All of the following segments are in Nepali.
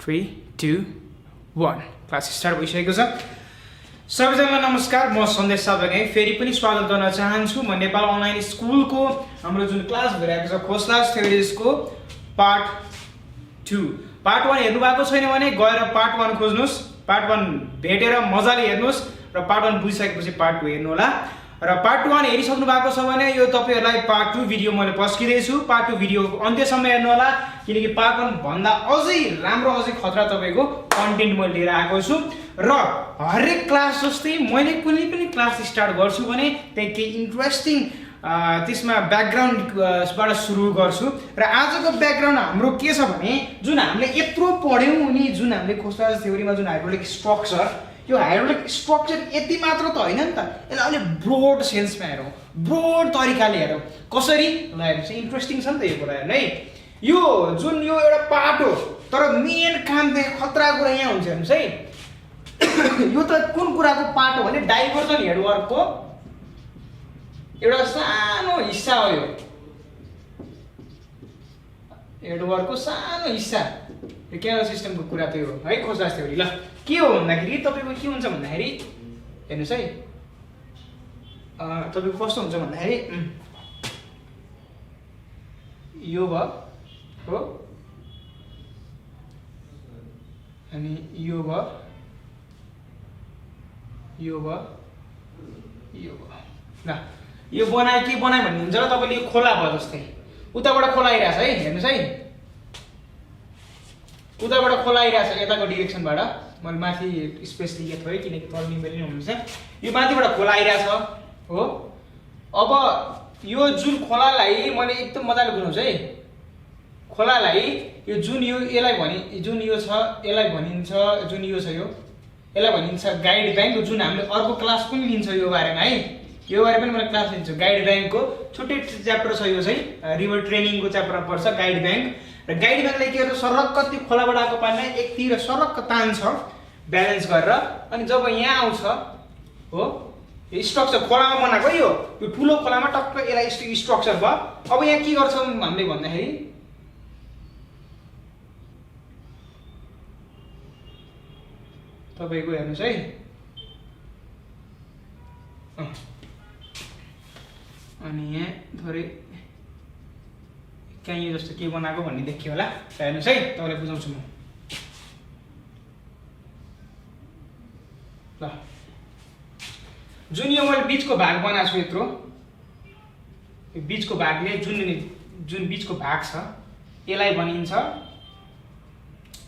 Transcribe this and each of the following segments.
3, 2, 1 क्लास स्टार्ट भइसकेको छ। सबैजनालाई नमस्कार, म सन्देश साबगै फेरि पनि स्वागत गर्न चाहन्छु। म नेपाल अनलाइन स्कुलको हाम्रो जुन क्लास भइरहेको छ खोसला थ्योरीजको पार्ट 2 हेर्नु भएको छैन भने गएर पार्ट 1 खोज्नुस्, पार्ट 1 भेटेर मजाले हेर्नुस् र पार्ट 1 बुझिसकेपछि पार्ट 2 हेर्नु होला। र पार्ट 1 हेरिसक्नु भएको छ भने यो तपाईहरुलाई पार्ट 2 भिडियो मैले पस्किदै छु। पार्ट 2 भिडियो अन्त्यसम्म हेर्नु होला, किनकि पार्ट 1 भन्दा अझै राम्रो अझै खतरा तपाईको कन्टेन्ट मैले लिएर आएको छु। र हरेक क्लास जस्तै मैले कुनै पनि क्लास स्टार्ट गर्छु भने त्यही केही इन्ट्रेस्टिङ त्यसमा ब्याकग्राउन्डबाट सुरु गर्छु। र आजको ब्याकग्राउन्ड हाम्रो के छ भने जुन हामीले यत्रो पढ्यौं अनि जुन हामीले खोसला थ्योरीमा जुन हाइड्रोलिक स्ट्रक्चर, यो हाइड्रोलिक स्ट्रक्चर यति मात्र त हैन नि त, यसलाई अलि ब्रोड सेन्समा हेरौँ, ब्रोड तरिकाले हेरौँ कसरी ल हेर्नुस्। इन्ट्रेस्टिङ छ नि त यो कुरा हेर्नु है। यो जुन यो एउटा पार्ट हो, तर मेन काम चाहिँ खतरा कुरा यहाँ हुन्छ हेर्नुस् है। यो त कुन कुराको पार्ट हो भने डाइभर्जन हेडवर्कको एउटा सानो हिस्सा हो। यो हेडवर्कको सानो हिस्सा केनल सिस्टमको कुरा त हो है खोसला थ्योरी। ल के हो भन्दाखेरि तपाईको के हुन्छ भन्दाखेरि हेर्नुस् है, तपाईको कस्तो हुन्छ भन्दाखेरि यो भयो हो, अनि यो भयो, यो भयो, यो भयो। ल यो बनाए के बनाए भन्ने हुन्छ र तपाईले यो खोला भयो जस्तै उताबाट खोला आइरहेछ है, हेर्नुस् है, उताबाट खोला आइरहेछ यताको डिरेक्सनबाट। मैले माथि स्पेस लिएको थिएँ किनकि तल निमेली हुनुहुन्छ। यो माथिबाट खोला आइरहेछ हो। अब यो जुन खोलालाई मैले एकदम मजाले बुझाउँछु है। खोलालाई यो जुन यो यसलाई भनि जुन यो छ यसलाई भनिन्छ, जुन यो छ यसलाई भनिन्छ गाइड ब्याङ्क, जुन हामीले अर्को क्लास पनि लिन्छ यो बारेमा है। यो बारे पनि मैले क्लास लिन्छु। गाइड ब्याङ्कको छुट्टै च्याप्टर छ यो चाहिँ, रिभर ट्रेनिङको च्याप्टरमा पर्छ गाइड ब्याङ्क। र गाइड ब्याङ्कले के गर्छ, सरक्क त्यो खोलाबाट आएको पानीलाई एकतिर सरक्क तान्छ ब्यालेन्स गरेर, अनि जब यहाँ आउँछ हो यो स्ट्रक्चर खोलामा बनाएको यो ठुलो खोलामा टक्क यसलाई स्ट्रक्चर भयो। अब यहाँ के गर्छौँ हामीले भन्दाखेरि तपाईको हेर्नुस् है, अनि यहाँ थोरै कहीँ यो जस्तो के बनाएको भन्ने देखियो होला, हेर्नुस् है तपाईँलाई बुझाउँछु म। ल जुन यो मैले बीचको भाग बनाएको छु यत्रो, यो बीचको भागले जुन बीचको भाग छ यसलाई भनिन्छ,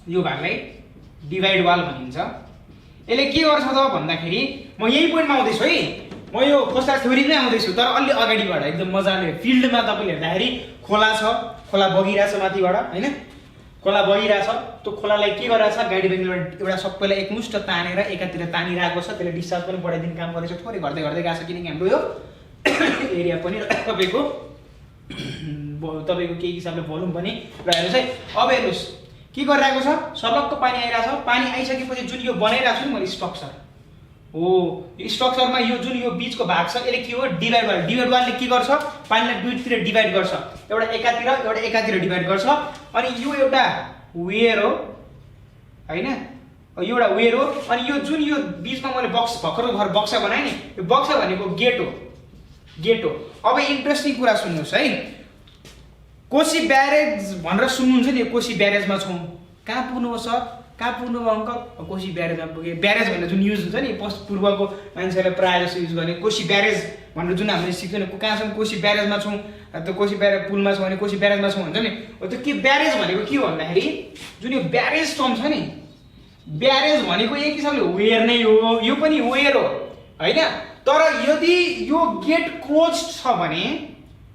यो भागलाई डिभाइड वाल भनिन्छ। यसले के गर्छ त भन्दाखेरि म यही पोइन्टमा आउँदैछु है, म यो खोसला थ्योरीमै आउँदैछु, तर अलि अगाडिबाट एकदम मजाले फिल्डमा तपाईँले हेर्दाखेरि खोला छ, खोला बगिरहेछ माथिबाट हैन, खोला बगिरहेछ। त्यो खोलालाई के गरिरहेछ गाइड ब्याङ्कले एउटा सबैलाई एकमुष्ट तानेर एकातिर तानिरहेको छ। त्यसले डिस्चार्ज पनि बढाइदिने काम गरेको छ, थोरै घट्दै घट्दै गएको छ, किनकि हाम्रो यो एरिया पनि तपाईँको केही हिसाबले भोल्युम पनि र हेर्नुहोस् है। अब हेर्नुहोस् के गरिरहेको छ, सबक्क पानी आइरहेछ। पानी आइसकेपछि जुन यो बनाइरहेको छु नि मैले स्ट्रक्चर हो, यो स्ट्रक्चरमा यो जुन यो बीचको भाग छ यसले के हो डिभाइड वाल। डिभाइड वालले के गर्छ पानीलाई दुईतिर डिभाइड गर्छ, एउटा एकातिर डिभाइड गर्छ। अनि यो एउटा वेयर हो हैन, यो एउटा वेयर हो। अनि यो जुन यो बीचमा मैले बक्स भर्खर घर बक्सा बनाएँ नि, यो बक्सा भनेको गेट हो, गेट हो। अब इन्ट्रेस्टिङ कुरा सुन्नुहोस् है, कोशी ब्यारेज भनेर सुन्नुहुन्छ नि, यो कोशी ब्यारेजमा छौँ। कहाँ पुग्नु हो सर, कहाँ पुग्नु भयो अङ्कल, कोशी ब्यारेजमा पुगे। ब्यारेज भनेर जुन युज हुन्छ नि पूर्वको मान्छेहरूले प्रायः जस्तो युज गर्ने, कोशी ब्यारेज भनेर जुन हामीले सिक्छौँ नि, कहाँ छौँ कोशी ब्यारेजमा छौँ, त्यो कोशी ब्यारेज पुलमा छौँ भने कोशी ब्यारेजमा छौँ भन्छ नि। त्यो के ब्यारेज भनेको के हो भन्दाखेरि जुन यो ब्यारेज टर्म छ नि, ब्यारेज भनेको एक किसिमले वेयर नै हो, यो पनि वेयर हो हैन। तर यदि यो गेट क्लोज छ भने,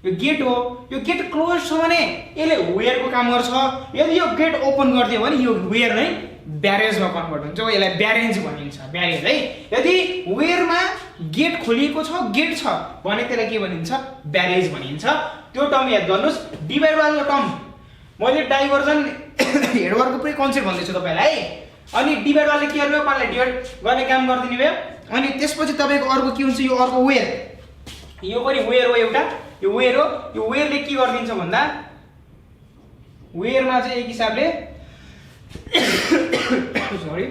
यो गेट हो, यो गेट क्लोज छ भने यसले वेयरको काम गर्छ। यदि यो गेट ओपन गरिदियो भने यो वेयर नै ब्यारेजमा कन्भर्ट हुन्छ, यसलाई ब्यारेज भनिन्छ, ब्यारेज है। यदि वेयरमा गेट खोलिएको छ, गेट छ भने त्यसलाई के भनिन्छ ब्यारेज भनिन्छ। त्यो टर्म याद गर्नुस्। डिभाइड वालको टर्म मैले डाइभर्जन हेडवर्कको पुरै कन्सेप्ट भन्दैछु तपाईँलाई। अनि डिभाइड वालले के गर्यो, पानीलाई डिभाइड गर्ने काम गरिदिने भयो। अनि त्यसपछि तपाईँको अर्को के हुन्छ, यो अर्को वेयर, यो पनि वेयर हो एउटा, यो वेयर हो। यो वेयरले के गरिदिन्छ भन्दा वेयरमा चाहिँ एक हिसाबले सरी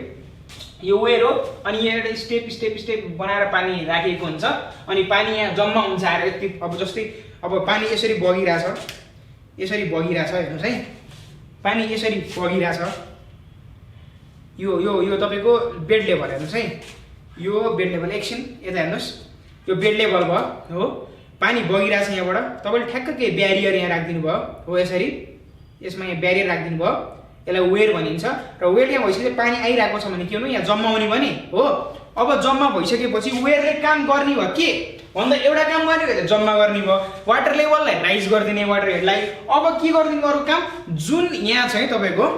यो वेयर हो अनि यहाँ एउटा स्टेप स्टेप स्टेप बनाएर पानी राखेको हुन्छ अनि पानी यहाँ जम्मा हुन्छ आएर यति अब जस्तै अब पानी यसरी बगिरहेछ हेर्नुस् है पानी यसरी बगिरहेछ यो यो यो तपाईको बेड लेभल हेर्नुस् है यो बेड लेभल एकछिन यता हेर्नुस् यो बेड लेभल भयो हो पानी बगिरहेछ यहाँबाट तपाईले ठ्याक्क के ब्यारियर यहाँ राखिदिनु भयो हो यसरी यसमा यहाँ ब्यारियर राखिदिनु भयो यसलाई वेयर भनिन्छ र वेयर यहाँ भइसकेपछि पानी आइरहेको छ भने के हुनु यहाँ जम्मा हुने भने हो अब जम्मा भइसकेपछि वेयरले काम गर्ने भयो के भन्दा एउटा काम गर्ने भयो जम्मा गर्ने भयो वाटर लेभललाई राइज गरिदिने वाटर हेडलाई अब के गरिदिनु अरु काम जुन यहाँ छ है तपाईको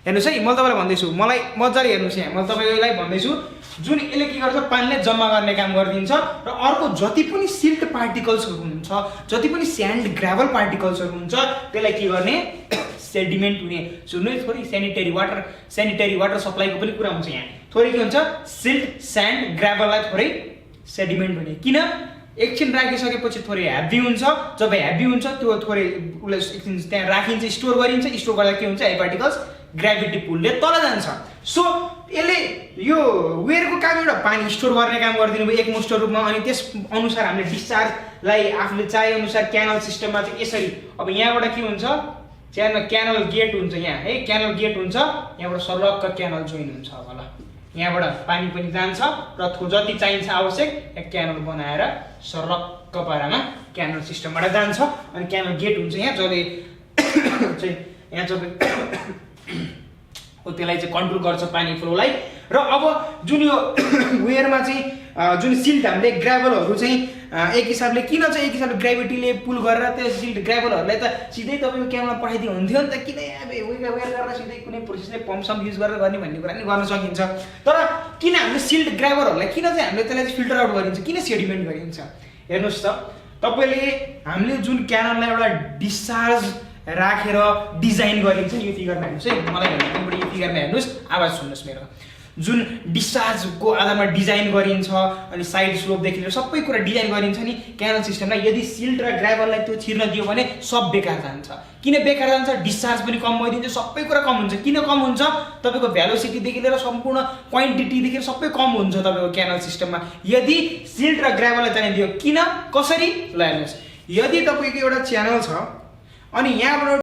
हेर्नुस् है म तपाईलाई भन्दैछु मलाई मजाले हेर्नुस् यहाँ म तपाईलाई भन्दैछु जुन यसले के गर्छ पानीले जम्मा गर्ने काम गरिदिन्छ र अर्को जति पनि सिल्ट पार्टिकल्सहरु हुन्छ जति पनि स्यान्ड ग्राभल पार्टिकल्सहरु हुन्छ त्यसलाई के गर्ने सेडिमेन्ट हुने सुन्नु थोरै स्यानिटरी वाटर सप्लाईको पनि कुरा हुन्छ यहाँ थोरै के हुन्छ सिल्ट स्यान्ड ग्राभललाई थोरै सेडिमेन्ट हुने किन एकछिन राखिसकेपछि थोरै हेभी हुन्छ जब हेभी हुन्छ त्यो थोरै उले एकछिन त्यहाँ राखिन्छ स्टोर गरिन्छ स्टोर गर्दा के हुन्छ एयर पार्टिकल्स ग्राभिटी पुलले तल जान्छ सो यसले यो वेयरको काम एउटा पानी स्टोर गर्ने काम गरिदिनु भयो एकमुष्ट रूपमा अनि त्यस अनुसार हामीले डिस्चार्जलाई आफूले चाहे अनुसार क्यानल सिस्टममा चाहिँ यसरी अब यहाँबाट के हुन्छ क्यानल गेट हुन्छ यहाँ है क्यानल गेट हुन्छ यहाँबाट सर्लक्क क्यानल जोइन हुन्छ अब ल यहाँबाट पानी पनि जान्छ र जति चाहिन्छ आवश्यक एक क्यानल बनाएर सर्लक्क पारामा क्यानल सिस्टमबाट जान्छ अनि क्यानल गेट हुन्छ यहाँ जसले चाहिँ यहाँ जब त्यसलाई चाहिँ कन्ट्रोल गर्छ पानी फ्लोलाई र अब जुन यो वेयरमा चाहिँ जुन सिल्ट हामीले ग्राभलहरु चाहिँ एक हिसाबले किन चाहिँ एक हिसाबले ग्राभिटीले पुल गरेर त्यो सिल्ट ग्राभलहरुलाई त सिधै तपाईको क्यानलमा पठाइदिनु हुन्थ्यो नि त किन वेयर गरेर सिधै कुनै प्रोसेसले पम्प सम युज गरेर गर्ने भन्ने कुरा नि गर्न सकिन्छ तर किन हामीले सिल्ट ग्राभलहरुलाई किन चाहिँ हामीले त्यसलाई फिल्टर आउट गरिन्छ किन सेडिमेन्ट गरिन्छ हेर्नुस् त तपाईले हामीले जुन क्यानललाई एउटा डिस्चार्ज राखेर डिजाइन गरिन्छ नि यो फिगरमा हेर्नुस् है मलाई भन्नुहुन्छ यो फिगरमा हेर्नुस् आवाज सुन्नुस् मेरो जुन डिस्चार्जको आधारमा डिजाइन गरिन्छ अनि साइड स्लोपदेखि लिएर सबै कुरा डिजाइन गरिन्छ नि क्यानल सिस्टमलाई यदि सिल्ट र ग्राभललाई त्यो छिर्न दियो भने सब बेकार जान्छ किन बेकार जान्छ डिस्चार्ज पनि कम भइदिन्छ सबै कुरा कम हुन्छ किन कम हुन्छ तपाईको भेलोसिटीदेखि लिएर सम्पूर्ण क्वान्टिटीदेखि लिएर सबै कम हुन्छ तपाईको क्यानल सिस्टममा यदि सिल्ट र ग्राभललाई जान दियो किन कसरी ल हेर्नुस् यदि तपाईको एउटा च्यानल छ अनि यहाँबाट